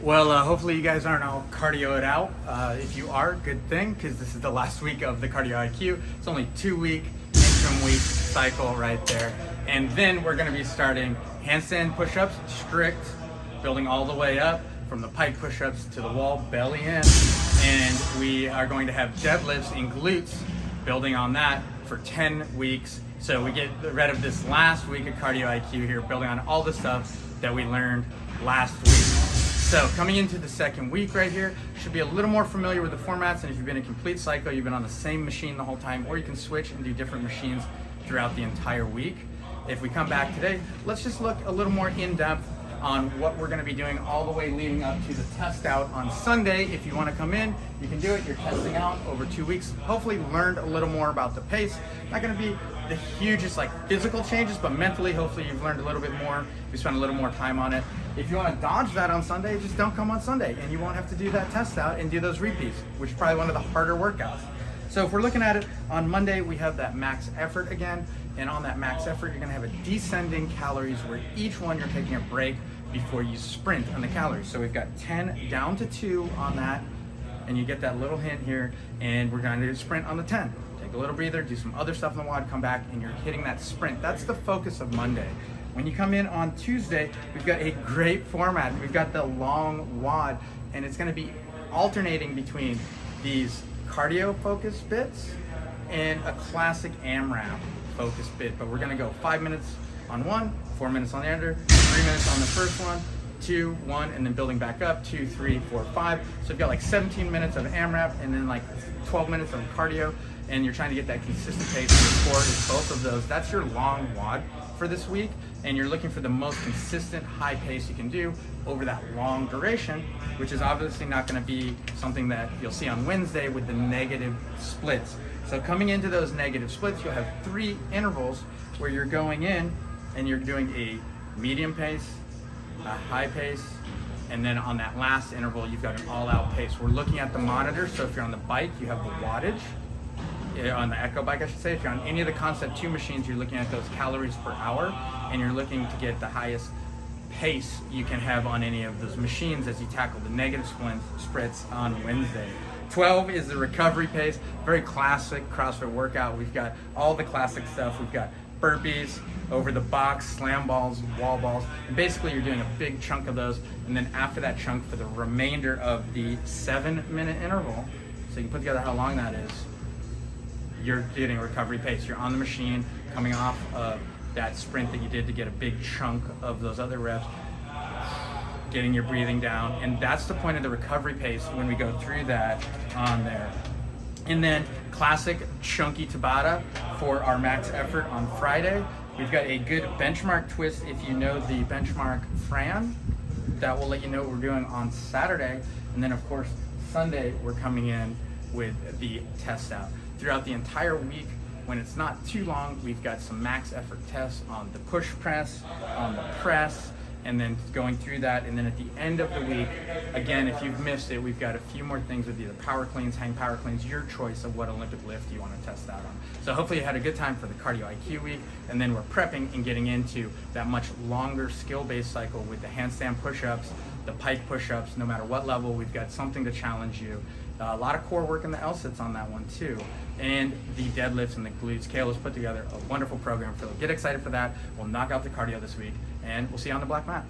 Well, hopefully you guys aren't all cardioed out. If you are, good thing, because this is the last week of the Cardio IQ. It's only 2-week interim week cycle right there. And then we're gonna be starting handstand push-ups, strict, building all the way up from the pike push-ups to the wall, belly in. And we are going to have deadlifts and glutes, building on that for 10 weeks. So we get rid of this last week of Cardio IQ here, building on all the stuff that we learned last week. So coming into the second week right here, should be a little more familiar with the formats, and if you've been a complete cycle, you've been on the same machine the whole time, or you can switch and do different machines throughout the entire week. If we come back today, let's just look a little more in depth on what we're gonna be doing all the way leading up to the test out on Sunday. If you wanna come in, you can do it. You're testing out over 2 weeks. Hopefully learned a little more about the pace. Not gonna be the hugest like physical changes, but mentally, hopefully you've learned a little bit more. You spent a little more time on it. If you wanna dodge that on Sunday, just don't come on Sunday and you won't have to do that test out and do those repeats, which is probably one of the harder workouts. So if we're looking at it on Monday, we have that max effort again. And on that max effort, you're gonna have a descending calories where each one you're taking a break before you sprint on the calories. So we've got 10 down to 2 on that, and you get that little hint here, and we're gonna do a sprint on the 10. Take a little breather, do some other stuff in the WOD, come back, and you're hitting that sprint. That's the focus of Monday. When you come in on Tuesday, we've got a great format. We've got the long WOD, and it's gonna be alternating between these cardio focused bits and a classic AMRAP focused bit. But we're gonna go 5 minutes on one, 4 minutes on the other, 3 minutes on the first one, 2, 1, and then building back up, 2, 3, 4, 5. So you've got like 17 minutes of AMRAP and then like 12 minutes of cardio, and you're trying to get that consistent pace. And your core is both of those. That's your long WOD for this week, and you're looking for the most consistent high pace you can do over that long duration, which is obviously not gonna be something that you'll see on Wednesday with the negative splits. So coming into those negative splits, you'll have 3 intervals where you're going in and you're doing a medium pace, a high pace, and then on that last interval, you've got an all-out pace. We're looking at the monitor, so if you're on the bike, you have the wattage. On the Echo bike, I should say. If you're on any of the Concept 2 machines, you're looking at those calories per hour, and you're looking to get the highest pace you can have on any of those machines as you tackle the negative sprints on Wednesday. 12 is the recovery pace, very classic CrossFit workout. We've got all the classic stuff. We've got burpees, over the box, slam balls, wall balls, and basically you're doing a big chunk of those, and then after that chunk for the remainder of the 7-minute interval, so you can put together how long that is, you're getting a recovery pace. You're on the machine, coming off of that sprint that you did to get a big chunk of those other reps, getting your breathing down, and that's the point of the recovery pace when we go through that on there. And then classic chunky Tabata for our max effort on Friday. We've got a good benchmark twist if you know the benchmark Fran. That will let you know what we're doing on Saturday. And then of course, Sunday, we're coming in with the test out. Throughout the entire week, when it's not too long, we've got some max effort tests on the push press, on the press, and then going through that. And then at the end of the week, again, if you've missed it, we've got a few more things with either power cleans, hang power cleans, your choice of what Olympic lift you want to test out on. So hopefully you had a good time for the Cardio IQ week, and then we're prepping and getting into that much longer skill-based cycle with the handstand push-ups, the pike push-ups. No matter what level, we've got something to challenge you. A lot of core work in the L-sits on that one too, and the deadlifts and the glutes. Kale has put together a wonderful program for you. Get excited for that. We'll knock out the cardio this week, and we'll see you on the black mat.